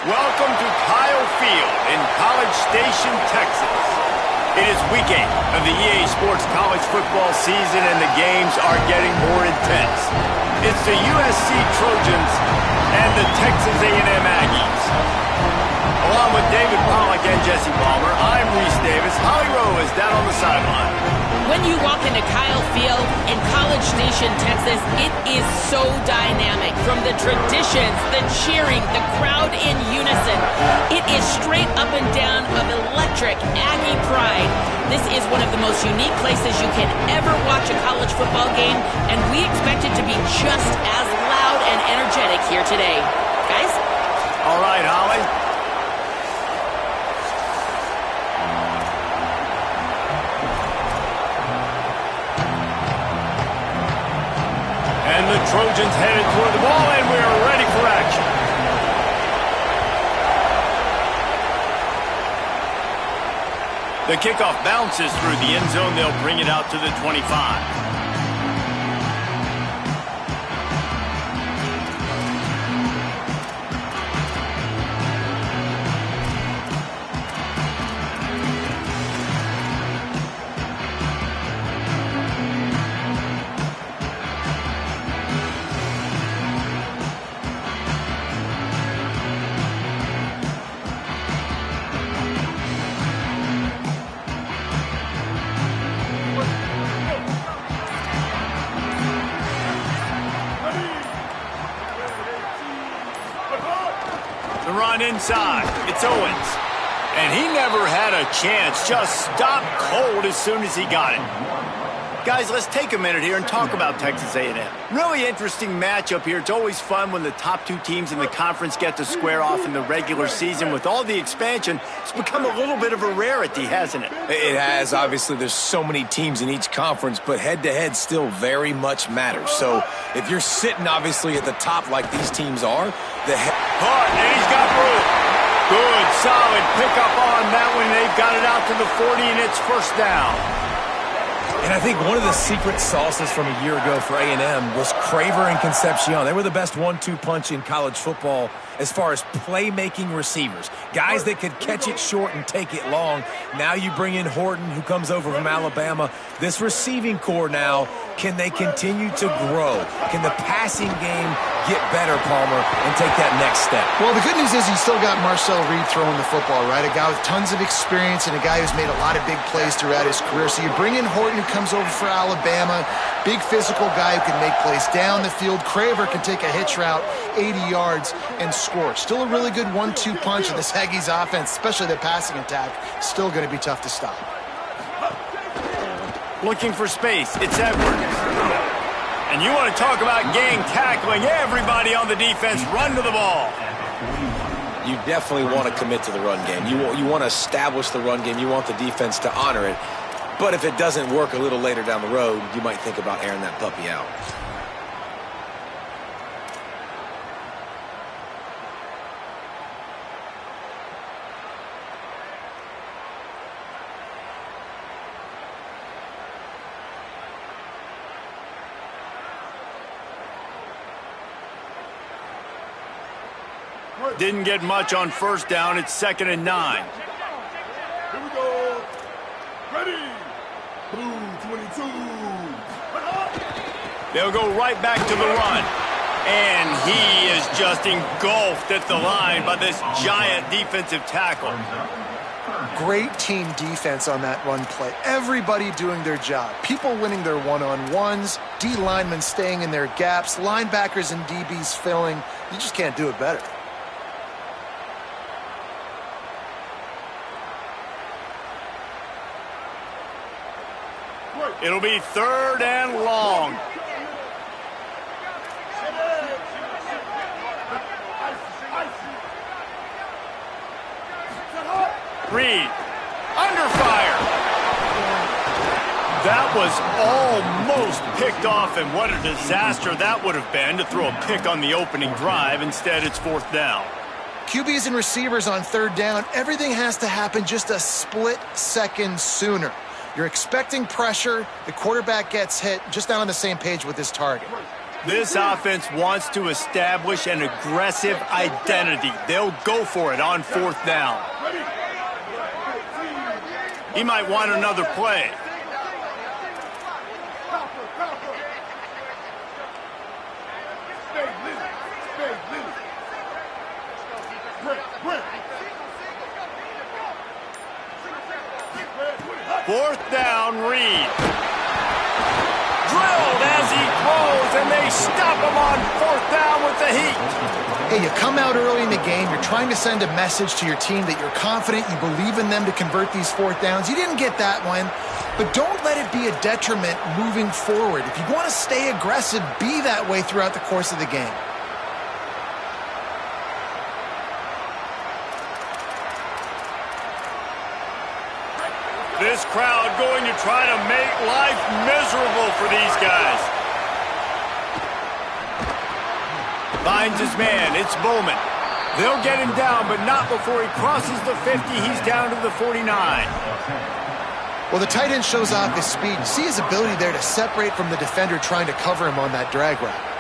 Welcome to Kyle Field in College Station, Texas. It is week 8 of the EA Sports college football season, and the games are getting more intense. It's the USC Trojans and the Texas A&M Aggies. Along with David Pollack and Jesse Palmer, I'm Reese Davis. Holly Rowe is down on the sideline. When you walk into Kyle Field in College Station, Texas, it is so dynamic. From the traditions, the cheering, the crowd in unison, it is straight up and down of electric Aggie pride. This is one of the most unique places you can ever watch a college football game, and we expect it to be just as loud and energetic here today. Guys? All right, Holly. And the Trojans headed toward the ball, and we are ready for action. The kickoff bounces through the end zone. They'll bring it out to the 25. The run inside. It's Owens. And he never had a chance. Just stopped cold as soon as he got it. Guys, let's take a minute here and talk about Texas A&M. Really interesting matchup here. It's always fun when the top two teams in the conference get to square off in the regular season. With all the expansion, it's become a little bit of a rarity, hasn't it? It has. Obviously, there's so many teams in each conference, but head-to-head still very much matters. So if you're sitting, obviously, at the top like these teams are, Hart, and he's got room. Good, solid pickup on that one. They've got it out to the 40, and it's first down. And I think one of the secret sauces from a year ago for A&M was Craver and Concepcion. They were the best 1-2 punch in college football as far as playmaking receivers. Guys that could catch it short and take it long. Now you bring in Horton, who comes over from Alabama. This receiving core now, can they continue to grow? Can the passing game get better, Palmer, and take that next step? Well, the good news is he's still got Marcel Reed throwing the football, right? A guy with tons of experience and a guy who's made a lot of big plays throughout his career. So you bring in Horton, who comes over for Alabama, big physical guy who can make plays down the field. Craver can take a hitch route 80 yards and score. Still a really good 1-2 punch in this Aggies offense, especially the passing attack. Still going to be tough to stop. Looking for space. It's Edwards. And you want to talk about gang tackling. Everybody on the defense run to the ball. You definitely want to commit to the run game. You want to establish the run game. You want the defense to honor it. But if it doesn't work a little later down the road, you might think about airing that puppy out. Didn't get much on first down. It's 2nd and 9. Here we go. Ready. Blue 22. They'll go right back to the run. And he is just engulfed at the line by this giant defensive tackle. Great team defense on that run play. Everybody doing their job. People winning their one-on-ones, D linemen staying in their gaps, linebackers and DBs filling. You just can't do it better. It'll be 3rd and long. Reed, under fire. That was almost picked off, and what a disaster that would have been to throw a pick on the opening drive. Instead, it's 4th down. QBs and receivers on 3rd down, everything has to happen just a split second sooner. You're expecting pressure, the quarterback gets hit, just not on the same page with his target. This offense wants to establish an aggressive identity. They'll go for it on 4th down. He might want another play. Fourth down, Reed. Drilled as he throws, and they stop him on 4th down with the heat. Hey, you come out early in the game, you're trying to send a message to your team that you're confident, you believe in them to convert these 4th downs. You didn't get that one, but don't let it be a detriment moving forward. If you want to stay aggressive, be that way throughout the course of the game. This crowd going to try to make life miserable for these guys. Finds his man. It's Bowman. They'll get him down, but not before he crosses the 50. He's down to the 49. Well, the tight end shows off his speed. You see his ability there to separate from the defender trying to cover him on that drag route.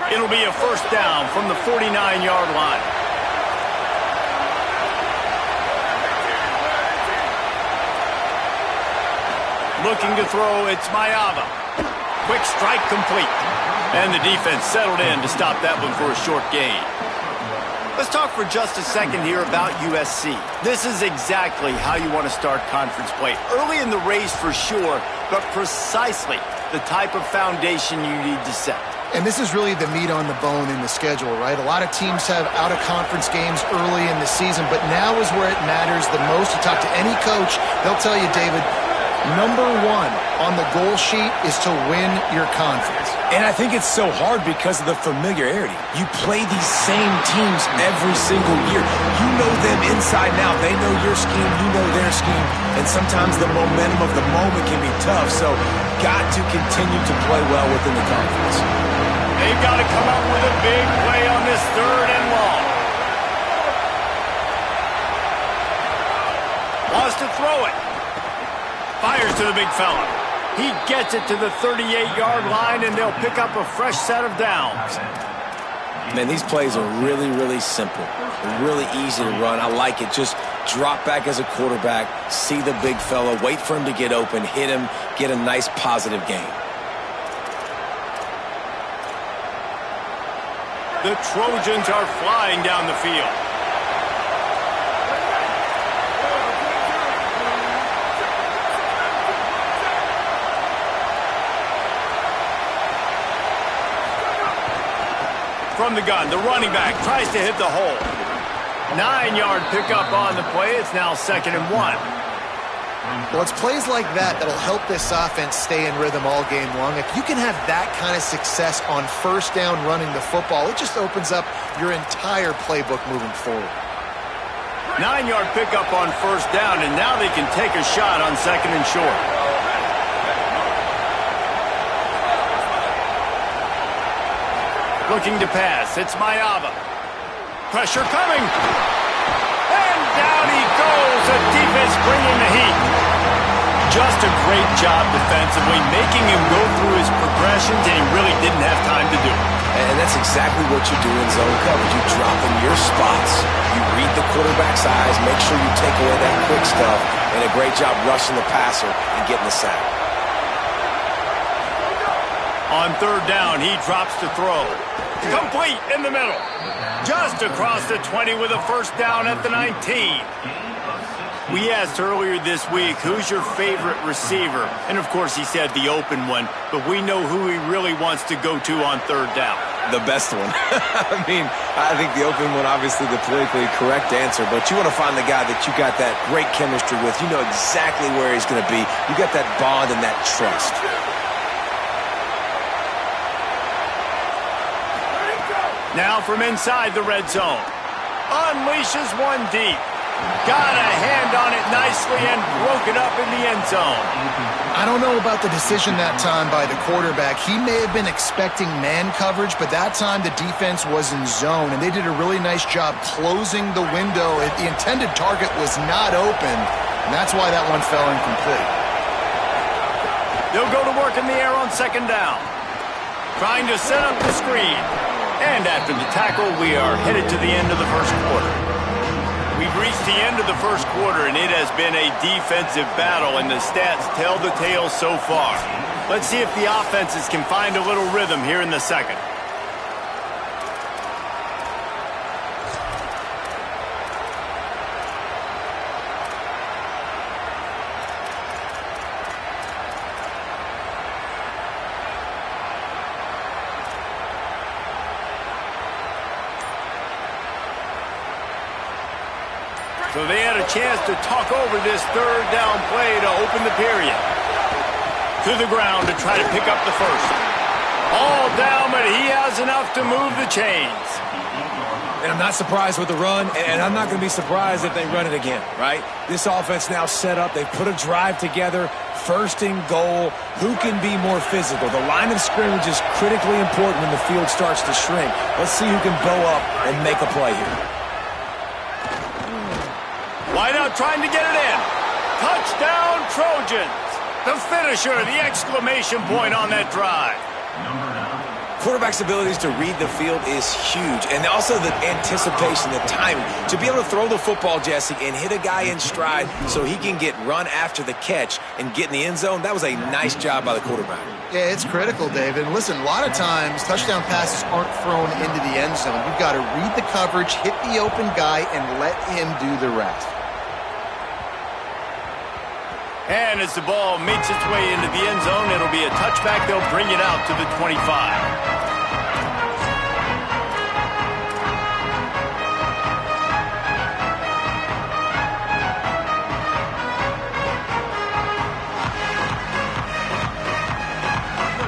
It'll be a first down from the 49-yard line. Looking to throw, it's Mayava. Quick strike complete. And the defense settled in to stop that one for a short gain. Let's talk for just a second here about USC. This is exactly how you want to start conference play. Early in the race for sure, but precisely the type of foundation you need to set. And this is really the meat on the bone in the schedule, right? A lot of teams have out-of-conference games early in the season, but now is where it matters the most. You talk to any coach, they'll tell you, David, number one on the goal sheet is to win your conference. And I think it's so hard because of the familiarity. You play these same teams every single year. You know them inside and out. They know your scheme, you know their scheme. And sometimes the momentum of the moment can be tough. So got to continue to play well within the conference. They've got to come up with a big play on this 3rd and long. Wants to throw it. Fires to the big fella. He gets it to the 38-yard line, and they'll pick up a fresh set of downs. Man, these plays are really, really simple. They're really easy to run. I like it. Just drop back as a quarterback, see the big fella, wait for him to get open, hit him, get a nice positive gain. The Trojans are flying down the field. From the gun, the running back tries to hit the hole. 9-yard pickup on the play. It's now 2nd and 1. Well, it's plays like that that'll help this offense stay in rhythm all game long. If you can have that kind of success on 1st down running the football, it just opens up your entire playbook moving forward. 9-yard pickup on 1st down, and now they can take a shot on 2nd and short. Looking to pass. It's Mayava. Pressure coming. And down he goes. The defense bringing the heat. Just a great job defensively, making him go through his progressions, and he really didn't have time to do it. And that's exactly what you do in zone coverage. You drop in your spots. You read the quarterback's eyes, make sure you take away that quick stuff, and a great job rushing the passer and getting the sack. On 3rd down, he drops to throw. Complete in the middle. Just across the 20 with a first down at the 19. We asked earlier this week, who's your favorite receiver? And, of course, he said the open one, but we know who he really wants to go to on 3rd down. The best one. I mean, I think the open one, obviously the politically correct answer, but you want to find the guy that you got that great chemistry with. You know exactly where he's going to be. You got that bond and that trust. Now from inside the red zone. Unleashes one deep. Got a hand on it nicely and broke it up in the end zone. I don't know about the decision that time by the quarterback. He may have been expecting man coverage, but that time the defense was in zone, and they did a really nice job closing the window. The intended target was not open, and that's why that one fell incomplete. They'll go to work in the air on second down. Trying to set up the screen. And after the tackle, we are headed to the end of the first quarter. We've reached the end of the first quarter, and it has been a defensive battle, and the stats tell the tale so far. Let's see if the offenses can find a little rhythm here in the second. So they had a chance to talk over this third down play to open the period. To the ground to try to pick up the first. All down, but he has enough to move the chains. And I'm not surprised with the run, and I'm not going to be surprised if they run it again, right? This offense now set up. They've put a drive together. First and goal. Who can be more physical? The line of scrimmage is critically important when the field starts to shrink. Let's see who can bow up and make a play here. Wide out trying to get it in. Touchdown, Trojans. The finisher, the exclamation point on that drive. Quarterback's abilities to read the field is huge, and also the anticipation, the timing. To be able to throw the football, Jesse, and hit a guy in stride so he can get run after the catch and get in the end zone, that was a nice job by the quarterback. Yeah, it's critical, David. And listen, a lot of times touchdown passes aren't thrown into the end zone. You've got to read the coverage, hit the open guy, and let him do the rest. And as the ball makes its way into the end zone, it'll be a touchback. They'll bring it out to the 25.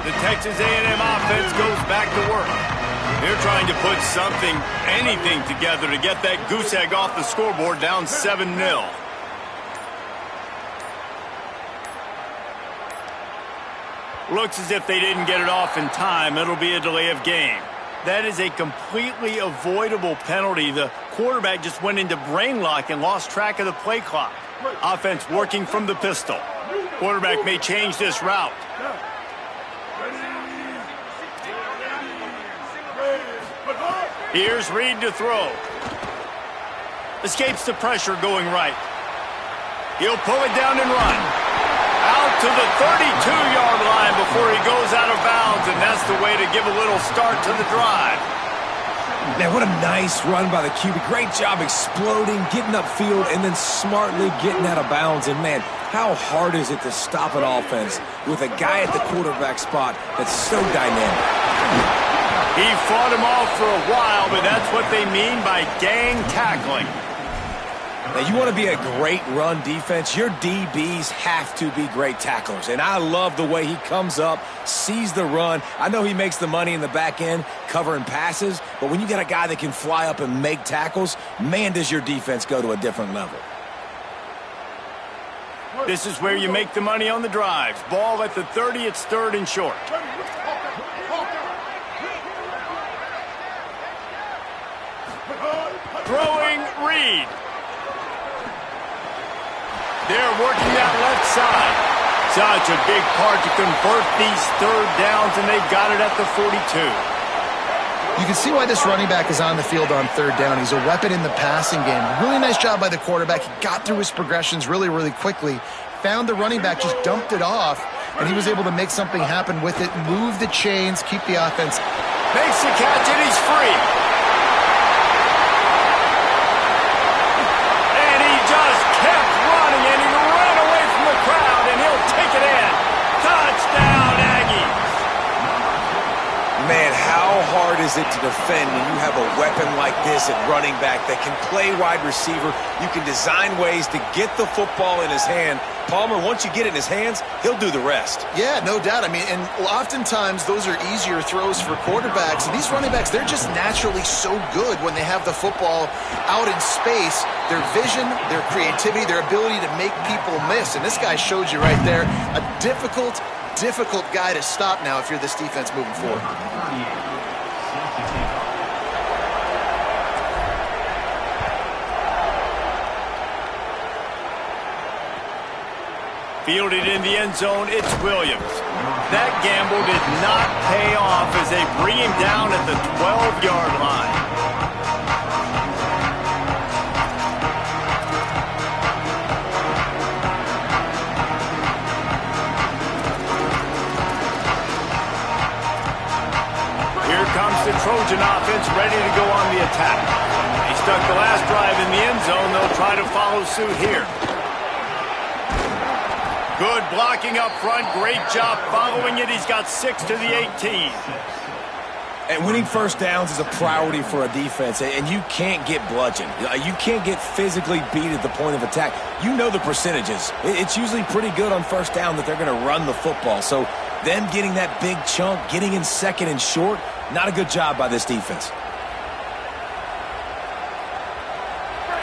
The Texas A&M offense goes back to work. They're trying to put something, anything together to get that goose egg off the scoreboard down 7-0. Looks as if they didn't get it off in time. It'll be a delay of game. That is a completely avoidable penalty. The quarterback just went into brain lock and lost track of the play clock. Offense working from the pistol. Quarterback may change this route. Here's Reed to throw. Escapes the pressure going right. He'll pull it down and run. Out to the 32-yard line before he goes out of bounds, and that's the way to give a little start to the drive. Man, what a nice run by the QB. Great job exploding, getting upfield, and then smartly getting out of bounds. And, man, how hard is it to stop an offense with a guy at the quarterback spot that's so dynamic? He fought him off for a while, but that's what they mean by gang tackling. Now, you want to be a great run defense, your DBs have to be great tacklers. And I love the way he comes up, sees the run. I know he makes the money in the back end covering passes, but when you got a guy that can fly up and make tackles, man, does your defense go to a different level. This is where you make the money on the drives. Ball at the 30, it's third and short. Throwing Reed. They're working that left side. Such a big part to convert these third downs, and they've got it at the 42. You can see why this running back is on the field on third down. He's a weapon in the passing game. Really nice job by the quarterback. He got through his progressions really, really quickly. Found the running back, just dumped it off, and he was able to make something happen with it, move the chains, keep the offense. Makes the catch, and he's free. And he just kept running, and he ran away from the crowd, and he'll take it in. Touchdown, Aggies. Man, how hard is it to defend when you have a weapon like this at running back that can play wide receiver? You can design ways to get the football in his hand. Palmer, once you get it in his hands, he'll do the rest. Yeah, no doubt. I mean, and oftentimes those are easier throws for quarterbacks. And these running backs, they're just naturally so good when they have the football out in space. Their vision, their creativity, their ability to make people miss. And this guy showed you right there a difficult guy to stop now if you're this defense moving forward. Fielded in the end zone, it's Williams. That gamble did not pay off as they bring him down at the 12-yard line. Here comes the Trojan offense ready to go on the attack. He stuck the last drive in the end zone. They'll try to follow suit here. Good blocking up front. Great job following it. He's got 6 to the 18. And winning first downs is a priority for a defense, and you can't get bludgeoned. You can't get physically beat at the point of attack. You know the percentages. It's usually pretty good on first down that they're going to run the football. So them getting that big chunk, getting in second and short, not a good job by this defense.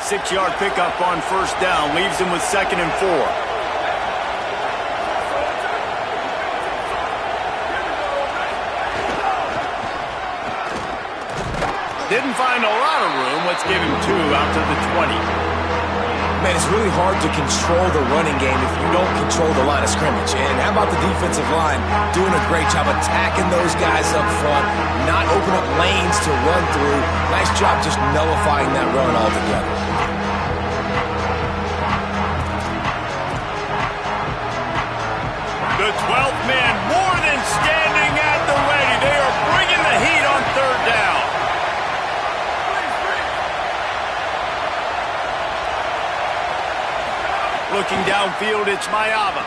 6-yard pickup on first down. Leaves him with 2nd and 4. Didn't find a lot of room. Let's give him 2 out to the 20. Man, it's really hard to control the running game if you don't control the line of scrimmage. And how about the defensive line doing a great job attacking those guys up front, not open up lanes to run through. Nice job just nullifying that run altogether. The 12th man more than standing at the ready. They are bringing the heat on 3rd down. Looking downfield, it's Mayava.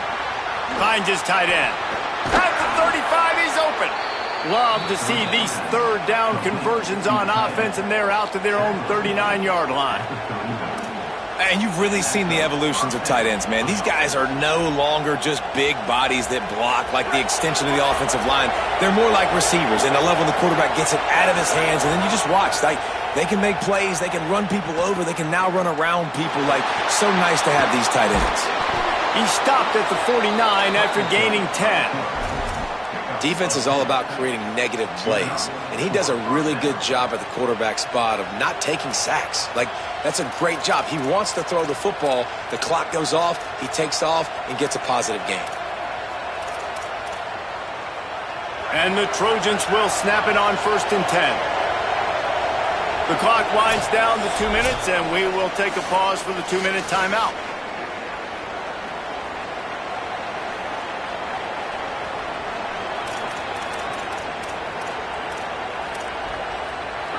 Finds his tight end. At the 35, he's open. Love to see these 3rd down conversions on offense, and they're out to their own 39-yard line. And you've really seen the evolutions of tight ends, man. These guys are no longer just big bodies that block like the extension of the offensive line. They're more like receivers, and I love when the quarterback gets it out of his hands, and then you just watch. They can make plays. They can run people over. They can now run around people. So nice to have these tight ends. He stopped at the 49 after gaining 10. Defense is all about creating negative plays, and he does a really good job at the quarterback spot of not taking sacks. That's a great job. He wants to throw the football. The clock goes off. He takes off and gets a positive gain. And the Trojans will snap it on 1st and 10. The clock winds down to 2 minutes, and we will take a pause for the 2-minute timeout.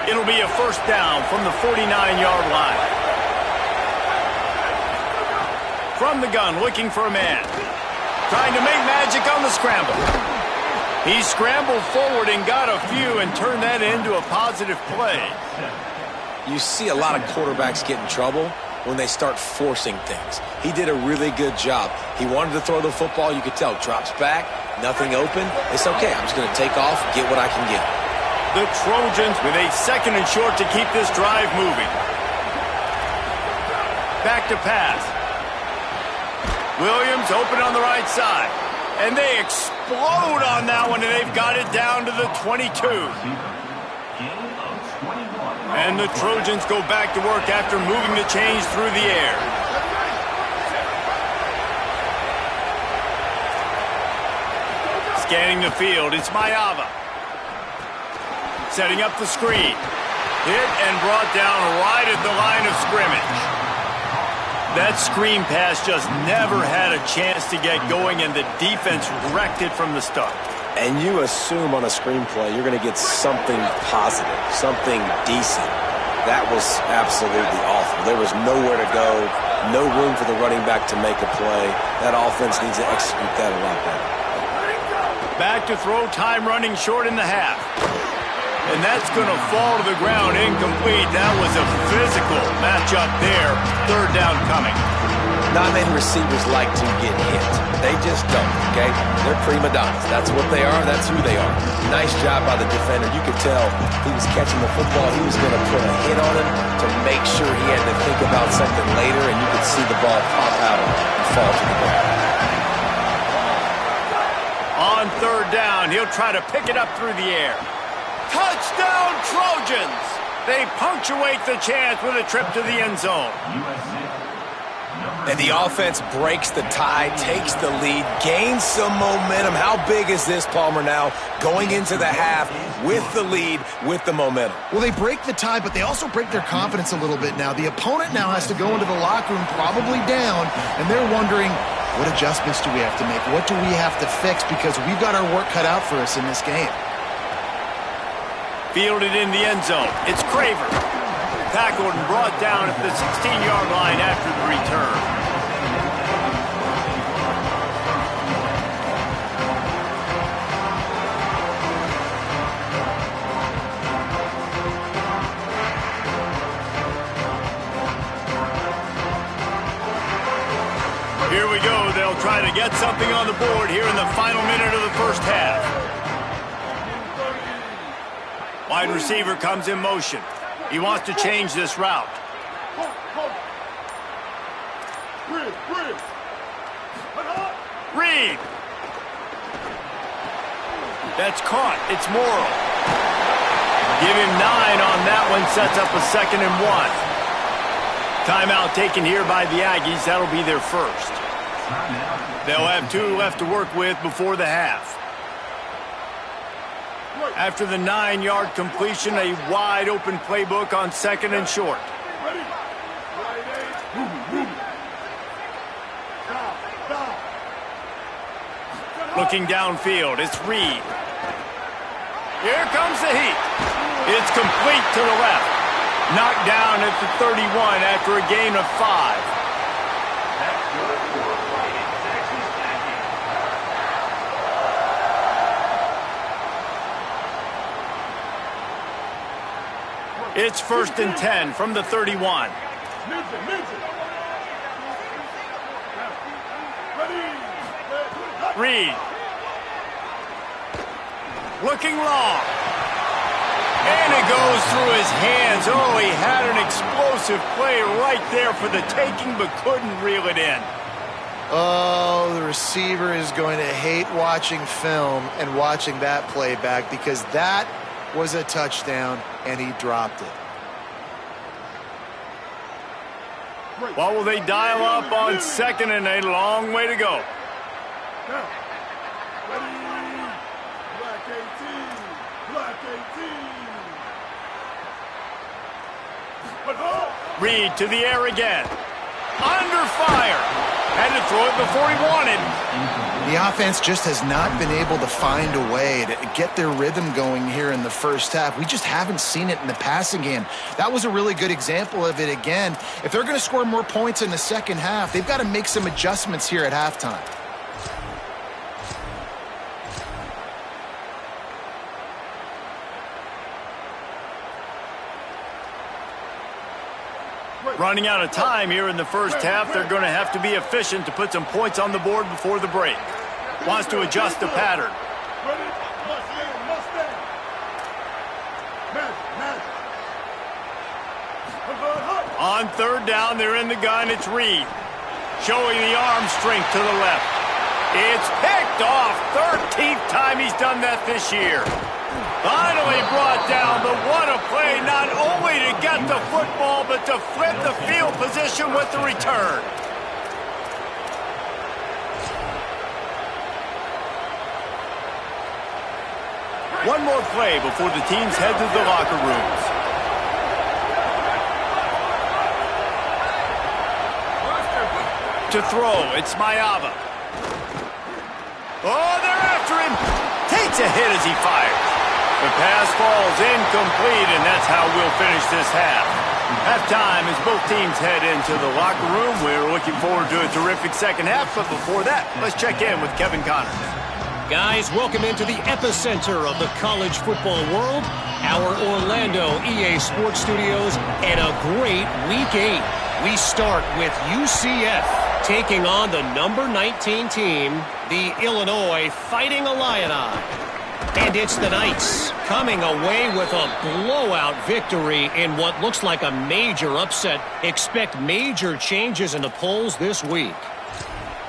It'll be a first down from the 49-yard line. From the gun, looking for a man. Trying to make magic on the scramble. He scrambled forward and got a few and turned that into a positive play. You see a lot of quarterbacks get in trouble when they start forcing things. He did a really good job. He wanted to throw the football. You could tell. Drops back, nothing open. It's okay. I'm just going to take off, get what I can get. The Trojans with a 2nd and short to keep this drive moving. Back to pass. Williams open on the right side. And they explode on that one, and they've got it down to the 22. And the Trojans go back to work after moving the chains through the air. Scanning the field, it's Mayava. Setting up the screen. Hit and brought down right at the line of scrimmage. That screen pass just never had a chance to get going, and the defense wrecked it from the start. And you assume on a screenplay you're going to get something positive, something decent. That was absolutely awful. There was nowhere to go, no room for the running back to make a play. That offense needs to execute that a lot better. Back to throw, time running short in the half. and that's going to fall to the ground incomplete. That was a physical matchup there. Third down coming. Not many receivers like to get hit. They just don't, okay? They're prima donnas. That's what they are. That's who they are. Nice job by the defender. You could tell he was catching the football. He was going to put a hit on him to make sure he had to think about something later, and you could see the ball pop out and fall to the ground. On third down, he'll try to pick it up through the air. Touchdown, Trojans! They punctuate the chance with a trip to the end zone. And the offense breaks the tie, takes the lead, gains some momentum. How big is this, Palmer, now going into the half with the lead, with the momentum? Well, they break the tie, but they also break their confidence a little bit now. The opponent now has to go into the locker room probably down, and they're wondering, what adjustments do we have to make? What do we have to fix? Because we've got our work cut out for us in this game. Fielded in the end zone. It's Craver. Tackled and brought down at the 16-yard line after the return. Here we go. They'll try to get something on the board here in the final minute of the first half. Wide receiver comes in motion. He wants to change this route. Reed. That's caught. It's Morrow. Give him 9 on that one. Sets up a 2nd and 1. Timeout taken here by the Aggies. That'll be their first. They'll have 2 left to work with before the half. After the 9-yard completion, a wide-open playbook on 2nd and short. Looking downfield, it's Reed. Here comes the heat. It's complete to the left. Knocked down at the 31 after a gain of 5. It's 1st and 10 from the 31. Reed. Looking long. And it goes through his hands. Oh, he had an explosive play right there for the taking, but couldn't reel it in. Oh, the receiver is going to hate watching film and watching that play back, because that was a touchdown, and he dropped it. What will they dial up on 2nd and a long way to go? Reed to the air again. Under fire. Had to throw it before he wanted. The offense just has not been able to find a way to get their rhythm going here in the first half. We just haven't seen it in the passing game. That was a really good example of it again. If they're going to score more points in the second half, they've got to make some adjustments here at halftime. Running out of time here in the first half. They're going to have to be efficient to put some points on the board before the break. Wants to adjust the pattern. On 3rd down, they're in the gun. It's Reed. Showing the arm strength to the left. It's picked off. 13th time he's done that this year. Finally brought down, but what a play, not only to get the football, but to flip the field position with the return. One more play before the teams head to the locker rooms. To throw, it's Mayava. Oh, they're after him. Takes a hit as he fires. The pass falls incomplete, and that's how we'll finish this half. Halftime as both teams head into the locker room. We're looking forward to a terrific second half, but before that, let's check in with Kevin Connors. Guys, welcome into the epicenter of the college football world, our Orlando EA Sports Studios, and a great Week 8. We start with UCF taking on the number 19 team, the Illinois Fighting Illini. And it's the Knights coming away with a blowout victory in what looks like a major upset. Expect major changes in the polls this week.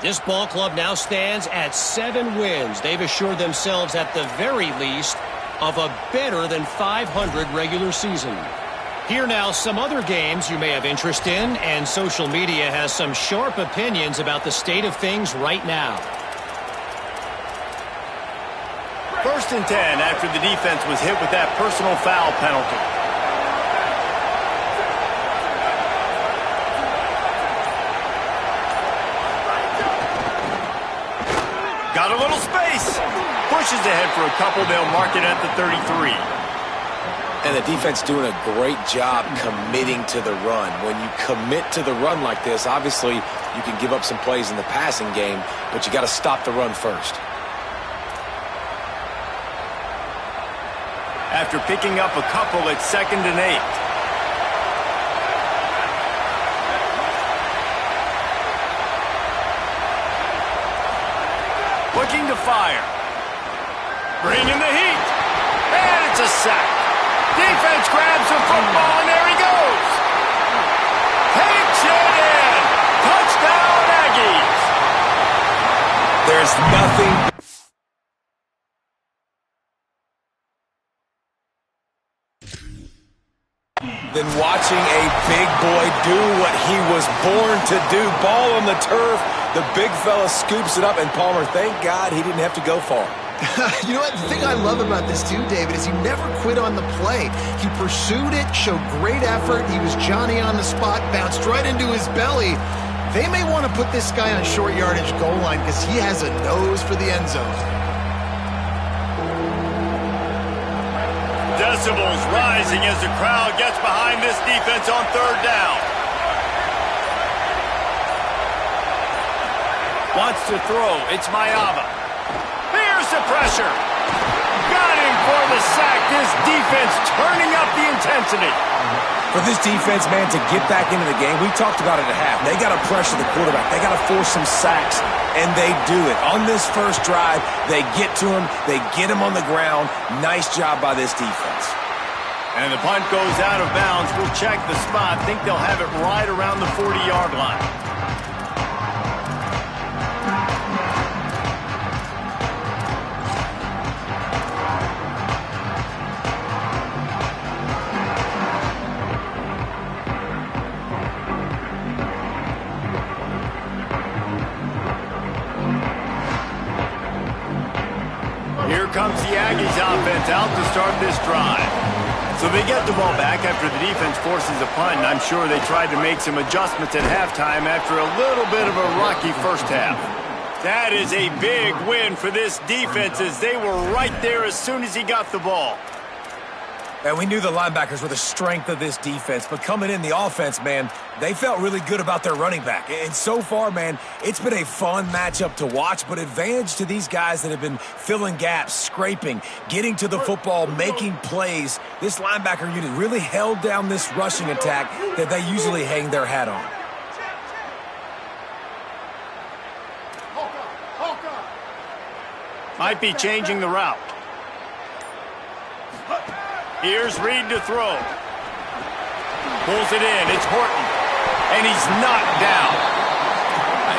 This ball club now stands at 7 wins. They've assured themselves at the very least of a better than 500 regular season. Here now some other games you may have interest in, and social media has some sharp opinions about the state of things right now. 1st and 10 after the defense was hit with that personal foul penalty. Got a little space. Pushes ahead for a couple. They'll mark it at the 33. And the defense doing a great job committing to the run. When you commit to the run like this, obviously you can give up some plays in the passing game, but you got to stop the run first. After picking up a couple, it's 2nd and 8. Looking to fire. Bringing the heat. And it's a sack. Defense grabs the football, and there he goes. Takes it in. Touchdown, Aggies. There's nothing than watching a big boy do what he was born to do. Ball on the turf, the big fella scoops it up, and Palmer, thank God he didn't have to go far. You know what? The thing I love about this too, David, is he never quit on the play. He pursued it, showed great effort. He was Johnny on the spot, bounced right into his belly. They may want to put this guy on short yardage goal line because he has a nose for the end zone. Decibels rising as the crowd gets behind this defense on 3rd down. Wants to throw. It's Mayava. Here's the pressure. Got him for the sack. This defense turning up the intensity. For this defense, man, to get back into the game, we talked about it at half. They got to pressure the quarterback. They got to force some sacks, and they do it. On this first drive, they get to him. They get him on the ground. Nice job by this defense. And the punt goes out of bounds. We'll check the spot. Think they'll have it right around the 40-yard line. Here comes the Aggies offense out to start this drive. So they get the ball back after the defense forces a punt, and I'm sure they tried to make some adjustments at halftime after a little bit of a rocky first half. That is a big win for this defense as they were right there as soon as he got the ball. And we knew the linebackers were the strength of this defense, but coming in the offense, man, they felt really good about their running back. And so far, man, it's been a fun matchup to watch, but advantage to these guys that have been filling gaps, scraping, getting to the football, making plays. This linebacker unit really held down this rushing attack that they usually hang their hat on. Might be changing the route. Here's Reed to throw. Pulls it in. It's Horton. And he's knocked down.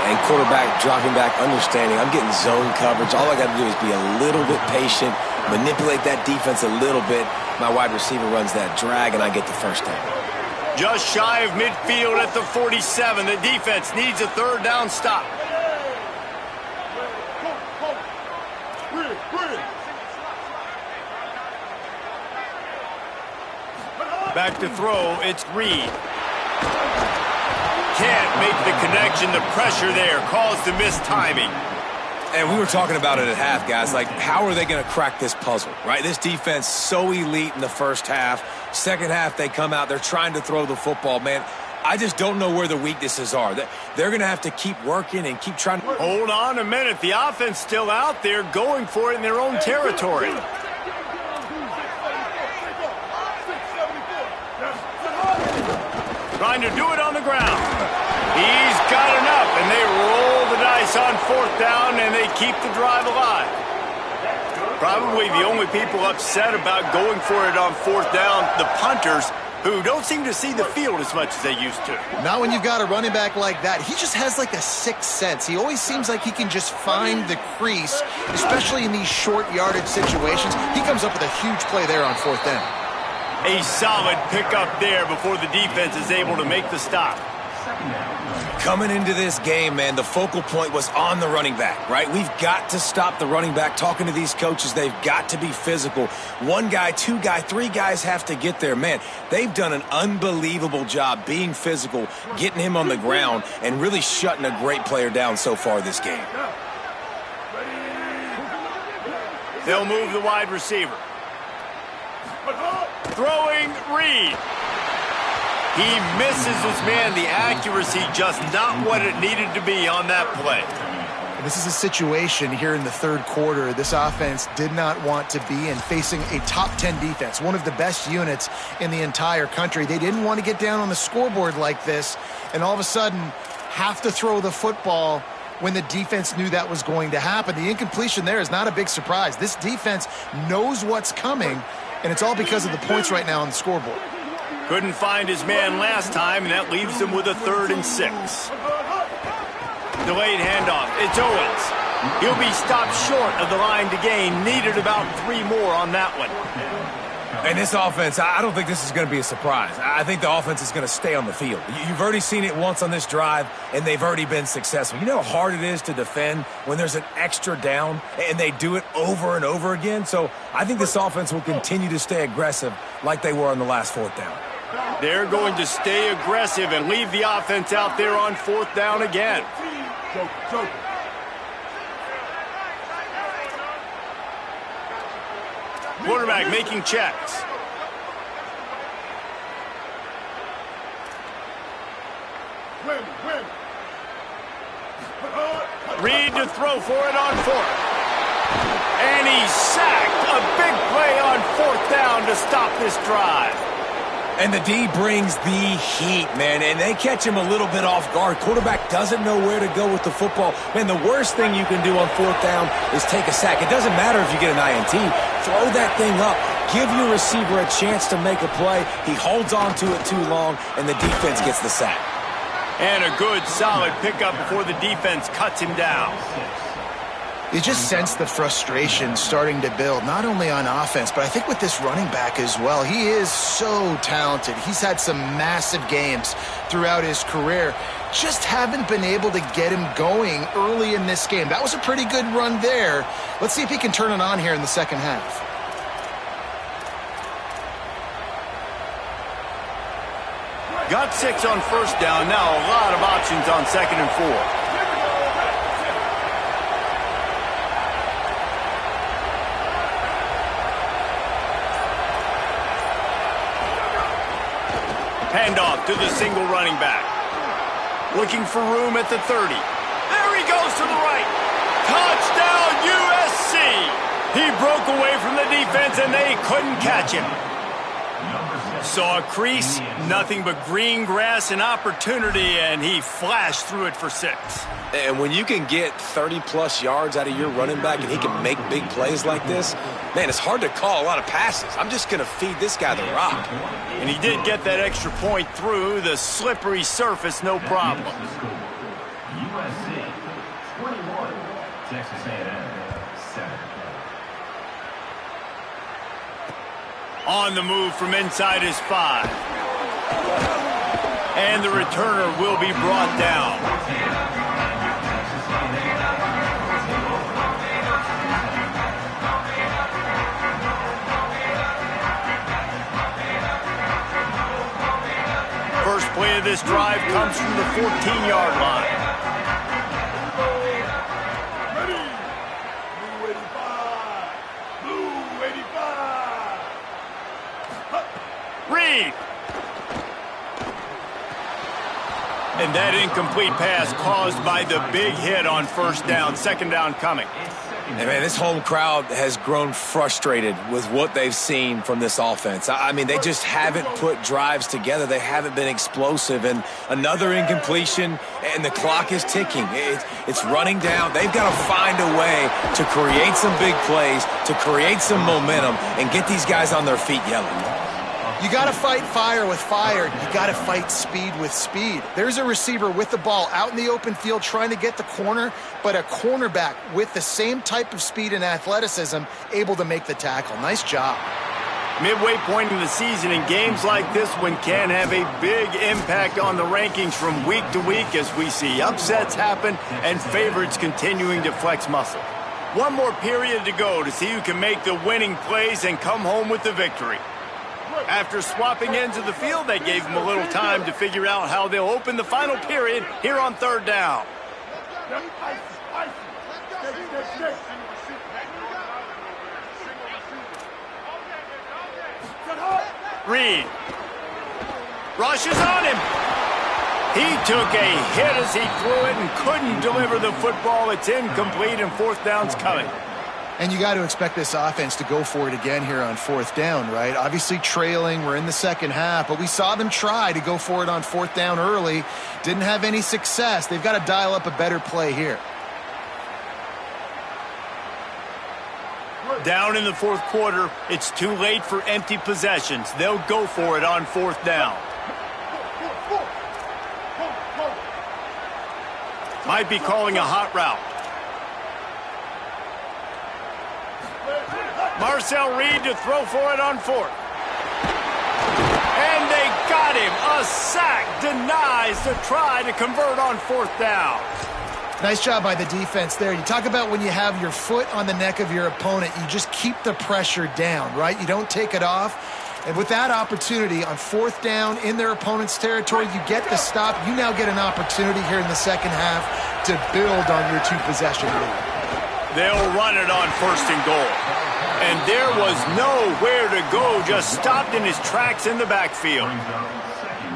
And quarterback dropping back, understanding. I'm getting zone coverage. All I got to do is be a little bit patient, manipulate that defense a little bit. My wide receiver runs that drag, and I get the first down. Just shy of midfield at the 47. The defense needs a 3rd down stop. Back to throw, it's Reed. Can't make the connection. The pressure there caused the mistiming. And we were talking about it at half, guys. Like, how are they going to crack this puzzle, right? This defense so elite in the first half. Second half, they come out. They're trying to throw the football, man. I just don't know where the weaknesses are. They're going to have to keep working and keep trying. Hold on a minute. The offense still out there going for it in their own territory. Trying to do it on the ground. He's got enough, and they roll the dice on 4th down, and they keep the drive alive. Probably the only people upset about going for it on 4th down, the punters, who don't seem to see the field as much as they used to. Not when you've got a running back like that. He just has like a sixth sense. He always seems like he can just find the crease, especially in these short yardage situations. He comes up with a huge play there on 4th down. A solid pickup there before the defense is able to make the stop. Coming into this game, man, the focal point was on the running back, right? We've got to stop the running back. Talking to these coaches, they've got to be physical. 1 guy, 2 guy, 3 guys have to get there. Man, they've done an unbelievable job being physical, getting him on the ground, and really shutting a great player down so far this game. They'll move the wide receiver. Throwing Reed. He misses his man. The accuracy just not what it needed to be on that play. This is a situation here in the 3rd quarter this offense did not want to be in, facing a top 10 defense, one of the best units in the entire country. They didn't want to get down on the scoreboard like this and all of a sudden have to throw the football when the defense knew that was going to happen. The incompletion there is not a big surprise. This defense knows what's coming, and it's all because of the points right now on the scoreboard. Couldn't find his man last time, and that leaves him with a 3rd and 6. Delayed handoff. It's Owens. He'll be stopped short of the line to gain. Needed about 3 more on that one. And this offense, I don't think this is going to be a surprise. I think the offense is going to stay on the field. You've already seen it once on this drive, and they've already been successful. You know how hard it is to defend when there's an extra down, and they do it over and over again? So I think this offense will continue to stay aggressive like they were on the last 4th down. They're going to stay aggressive and leave the offense out there on 4th down again. Quarterback making checks. Reed to throw for it on 4th. And he's sacked. A big play on 4th down to stop this drive. And the D brings the heat, man, and they catch him a little bit off guard. Quarterback doesn't know where to go with the football. Man, the worst thing you can do on 4th down is take a sack. It doesn't matter if you get an INT. Throw that thing up. Give your receiver a chance to make a play. He holds on to it too long, and the defense gets the sack. And a good, solid pickup before the defense cuts him down. You just sense the frustration starting to build, not only on offense, but I think with this running back as well. He is so talented. He's had some massive games throughout his career. Just haven't been able to get him going early in this game. That was a pretty good run there. Let's see if he can turn it on here in the second half. Got 6 on 1st down. Now a lot of options on 2nd and 4. Handoff to the single running back. Looking for room at the 30. There he goes to the right. Touchdown, USC. He broke away from the defense, and they couldn't catch him. Saw a crease, nothing but green grass and opportunity, and he flashed through it for 6. And when you can get 30-plus yards out of your running back and he can make big plays like this, man, it's hard to call a lot of passes. I'm just going to feed this guy the rock. And he did get that extra point through the slippery surface, no problem. USC 21, Texas A&M 7. On the move from inside his 5. And the returner will be brought down. First play of this drive comes from the 14-yard line. Reed. And that incomplete pass caused by the big hit on first down, second down coming. And man, this home crowd has grown frustrated with what they've seen from this offense. I mean, they just haven't put drives together. They haven't been explosive. And another incompletion, and the clock is ticking. It's running down. They've got to find a way to create some big plays, to create some momentum, and get these guys on their feet yelling. You got to fight fire with fire. You got to fight speed with speed. There's a receiver with the ball out in the open field trying to get the corner, but a cornerback with the same type of speed and athleticism able to make the tackle. Nice job. Midway point in the season, and games like this one can have a big impact on the rankings from week to week as we see upsets happen and favorites continuing to flex muscle. One more period to go to see who can make the winning plays and come home with the victory. After swapping ends of the field, they gave them a little time to figure out how they'll open the final period here on third down. Reed rushes on him. He took a hit as he threw it and couldn't deliver the football. It's incomplete and fourth down's coming. And you got to expect this offense to go for it again here on fourth down, right? Obviously trailing, we're in the second half, but we saw them try to go for it on fourth down early. Didn't have any success. They've got to dial up a better play here. Down in the fourth quarter, it's too late for empty possessions. They'll go for it on fourth down. Might be calling a hot route. Marcel Reed to throw for it on fourth. And they got him. A sack denies the try to convert on fourth down. Nice job by the defense there. You talk about when you have your foot on the neck of your opponent, you just keep the pressure down, right? You don't take it off. And with that opportunity on fourth down in their opponent's territory, you get the stop. You now get an opportunity here in the second half to build on your two-possession lead. They'll run it on first and goal. And there was nowhere to go, just stopped in his tracks in the backfield.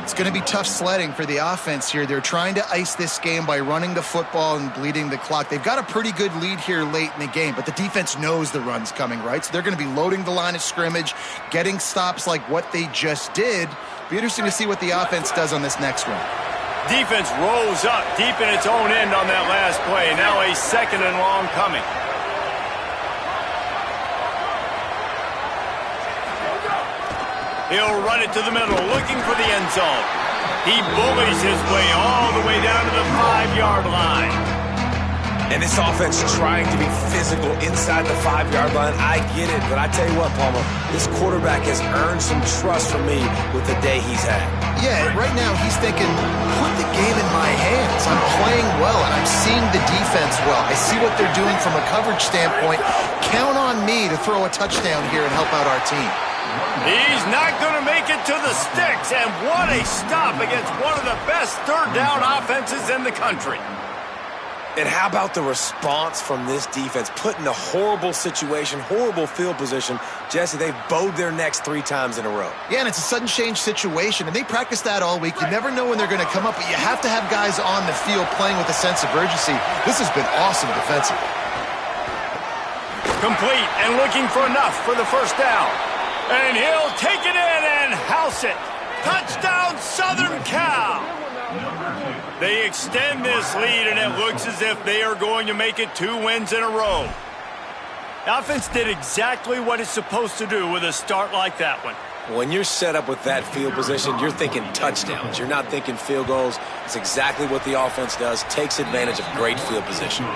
It's going to be tough sledding for the offense here. They're trying to ice this game by running the football and bleeding the clock. They've got a pretty good lead here late in the game, but the defense knows the run's coming, right? So they're going to be loading the line of scrimmage, getting stops like what they just did. Be interesting to see what the offense does on this next run. Defense rose up deep in its own end on that last play. Now a second and long coming. He'll run it to the middle, looking for the end zone. He bullies his way all the way down to the 5-yard line. And this offense trying to be physical inside the 5-yard line. I get it, but I tell you what, Palmer, this quarterback has earned some trust from me with the day he's had. Yeah, right now he's thinking, put the game in my hands. I'm playing well, and I'm seeing the defense well. I see what they're doing from a coverage standpoint. Count on me to throw a touchdown here and help out our team. He's not going to make it to the sticks, and what a stop against one of the best third down offenses in the country. And how about the response from this defense? Put in a horrible situation, horrible field position. Jesse, they've bowed their necks 3 times in a row. Yeah, and it's a sudden change situation, and they practice that all week. You never know when they're going to come up, but you have to have guys on the field playing with a sense of urgency. This has been awesome defensively. Complete and looking for enough for the first down. And he'll take it in and house it. Touchdown, Southern Cal. They extend this lead, and it looks as if they are going to make it 2 wins in a row. The offense did exactly what it's supposed to do with a start like that one. When you're set up with that field position, you're thinking touchdowns. You're not thinking field goals. It's exactly what the offense does, takes advantage of great field position.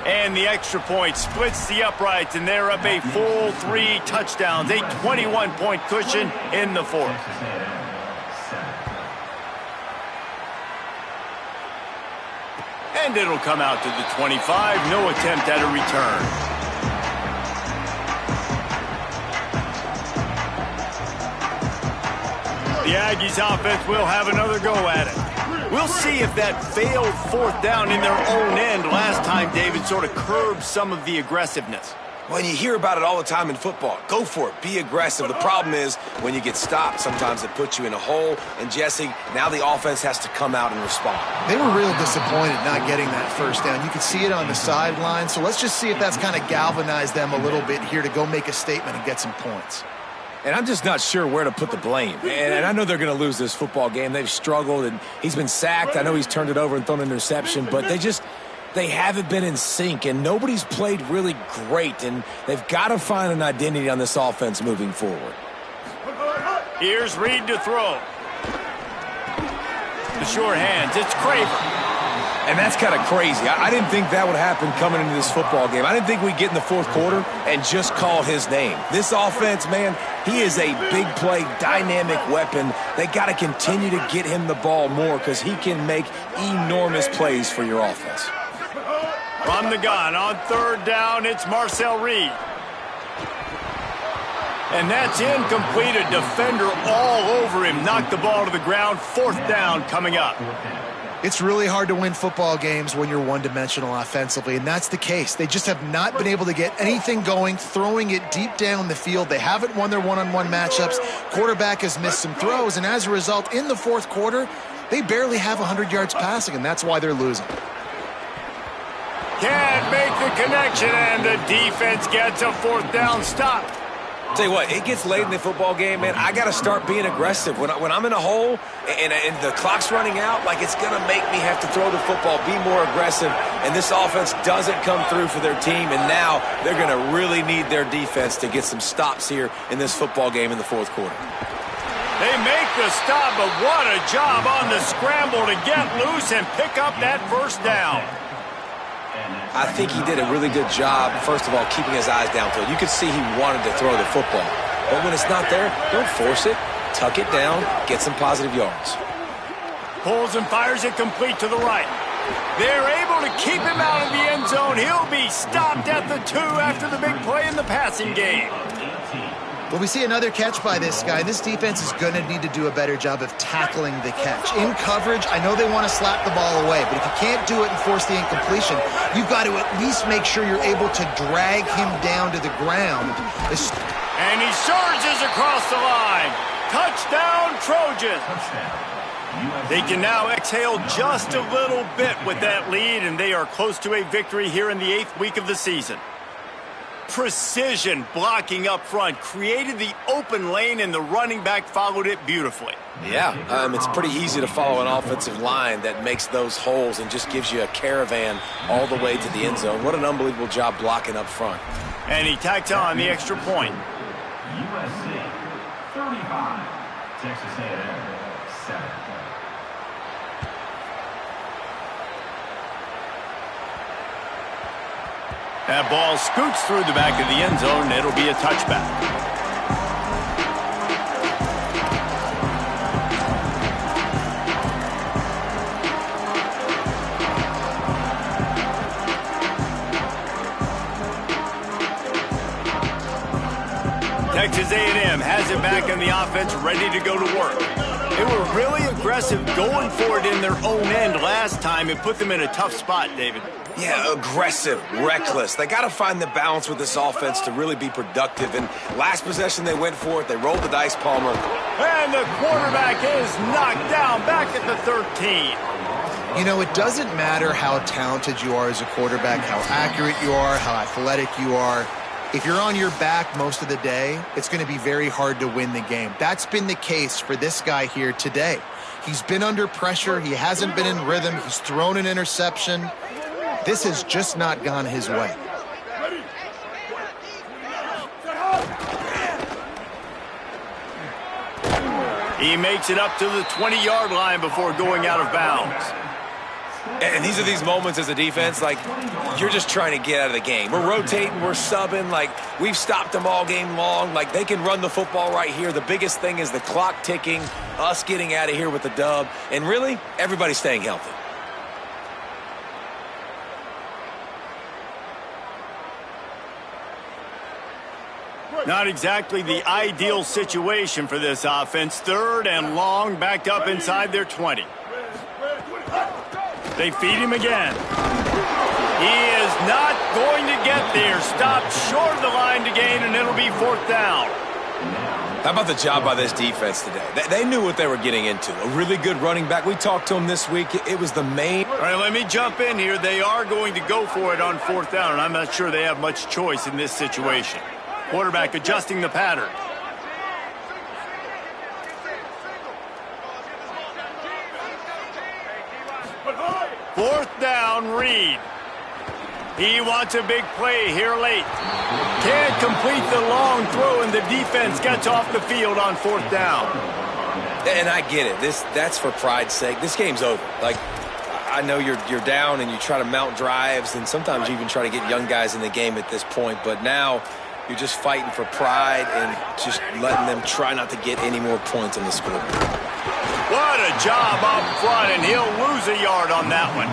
And the extra point splits the uprights, and they're up a full 3 touchdowns, a 21-point cushion in the fourth. And it'll come out to the 25, no attempt at a return. The Aggies offense will have another go at it. We'll see if that failed fourth down in their own end last time, David, sort of curbed some of the aggressiveness. Well, and you hear about it all the time in football. Go for it. Be aggressive. The problem is when you get stopped, sometimes it puts you in a hole. And, Jesse, now the offense has to come out and respond. They were real disappointed not getting that first down. You could see it on the sideline. So let's just see if that's kind of galvanized them a little bit here to go make a statement and get some points. And I'm just not sure where to put the blame. And I know they're going to lose this football game. They've struggled, and he's been sacked. I know he's turned it over and thrown an interception, but they haven't been in sync, and nobody's played really great, and they've got to find an identity on this offense moving forward. Here's Reed to throw. The short hands, it's Craver. And that's kind of crazy. I didn't think that would happen coming into this football game. I didn't think we'd get in the fourth quarter and just call his name. This offense, man, he is a big play, dynamic weapon. They got to continue to get him the ball more because he can make enormous plays for your offense. From the gun on third down, it's Marcel Reed. And that's incomplete. A defender all over him. Knocked the ball to the ground. Fourth down coming up. It's really hard to win football games when you're one-dimensional offensively, and that's the case. They just have not been able to get anything going, throwing it deep down the field. They haven't won their one-on-one matchups. Quarterback has missed some throws, and as a result, in the fourth quarter, they barely have 100 yards passing, and that's why they're losing. Can't make the connection, and the defense gets a fourth down stop. Tell you what, it gets late in the football game, man. I got to start being aggressive. When I'm in a hole and the clock's running out, like it's going to make me have to throw the football, be more aggressive, and this offense doesn't come through for their team, and now they're going to really need their defense to get some stops here in this football game in the fourth quarter. They make the stop, but what a job on the scramble to get loose and pick up that first down. I think he did a really good job, first of all, keeping his eyes downfield. You could see he wanted to throw the football. But when it's not there, don't force it. Tuck it down. Get some positive yards. Pulls and fires it complete to the right. They're able to keep him out of the end zone. He'll be stopped at the 2 after the big play in the passing game. Well, we see another catch by this guy. This defense is going to need to do a better job of tackling the catch. In coverage, I know they want to slap the ball away, but if you can't do it and force the incompletion, you've got to at least make sure you're able to drag him down to the ground. And he surges across the line. Touchdown, Trojans. They can now exhale just a little bit with that lead, and they are close to a victory here in the 8th week of the season. Precision blocking up front, created the open lane, and the running back followed it beautifully. Yeah, it's pretty easy to follow an offensive line that makes those holes and just gives you a caravan all the way to the end zone. What an unbelievable job blocking up front. And he tacked on the extra point. USC 35, Texas A&M 7. That ball scoots through the back of the end zone, and it'll be a touchback. Texas A&M has it back in the offense, ready to go to work. They were really aggressive going for it in their own end last time and put them in a tough spot, David. Yeah, aggressive, reckless. They got to find the balance with this offense to really be productive. And last possession, they went for it. They rolled the dice, Palmer. And the quarterback is knocked down back at the 13. You know, it doesn't matter how talented you are as a quarterback, how accurate you are, how athletic you are. If you're on your back most of the day, it's going to be very hard to win the game. That's been the case for this guy here today. He's been under pressure. He hasn't been in rhythm. He's thrown an interception. This has just not gone his way. He makes it up to the 20-yard line before going out of bounds. And these are these moments as a defense, like, you're just trying to get out of the game. We're rotating, we're subbing, like, we've stopped them all game long. Like, they can run the football right here. The biggest thing is the clock ticking, us getting out of here with the dub, and really, everybody staying healthy. Not exactly the ideal situation for this offense. 3rd and long, backed up inside their 20. They feed him again. He is not going to get get there. Stopped short of the line to gain, and it'll be 4th down. How about the job by this defense today? They knew what they were getting into. A really good running back. We talked to him this week. It was the main. All right, let me jump in here. They are going to go for it on 4th down, and I'm not sure they have much choice in this situation. Quarterback adjusting the pattern. Fourth down, Reed. He wants a big play here late. Can't complete the long throw, and the defense gets off the field on 4th down. And I get it. That's for pride's sake. This game's over. Like, I know you're down and you try to mount drives, and sometimes you even try to get young guys in the game at this point. But now you're just fighting for pride and just letting them try not to get any more points on the scoreboard. What a job up front, and he'll lose a yard on that one.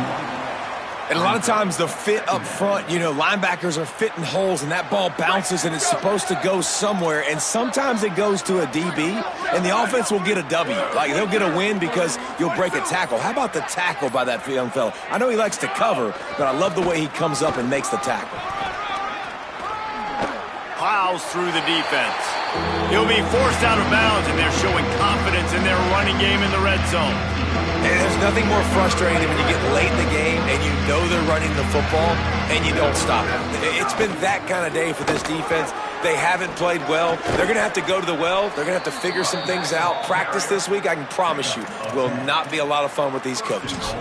And a lot of times the fit up front, linebackers are fitting holes, and that ball bounces, and it's supposed to go somewhere. And sometimes it goes to a DB, and the offense will get a W. Like, they'll get a win because you'll break a tackle. How about the tackle by that young fella? I know he likes to cover, but I love the way he comes up and makes the tackle. Plows through the defense. He'll be forced out of bounds, and they're showing confidence in their running game in the red zone. And there's nothing more frustrating than when you get late in the game and you know they're running the football and you don't stop them. It's been that kind of day for this defense. They haven't played well. They're going to have to go to the well. They're going to have to figure some things out. Practice this week, I can promise you, will not be a lot of fun with these coaches.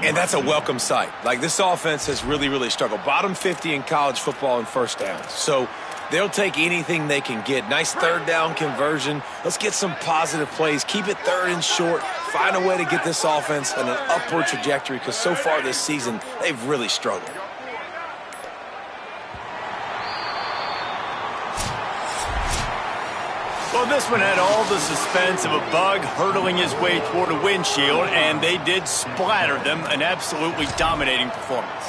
And that's a welcome sight. Like, this offense has really, really struggled. Bottom 50 in college football in first downs. So they'll take anything they can get. Nice 3rd down conversion. Let's get some positive plays. Keep it 3rd and short. Find a way to get this offense in an upward trajectory, because so far this season, they've really struggled. Well, this one had all the suspense of a bug hurtling his way toward a windshield, and they did splatter them. An absolutely dominating performance.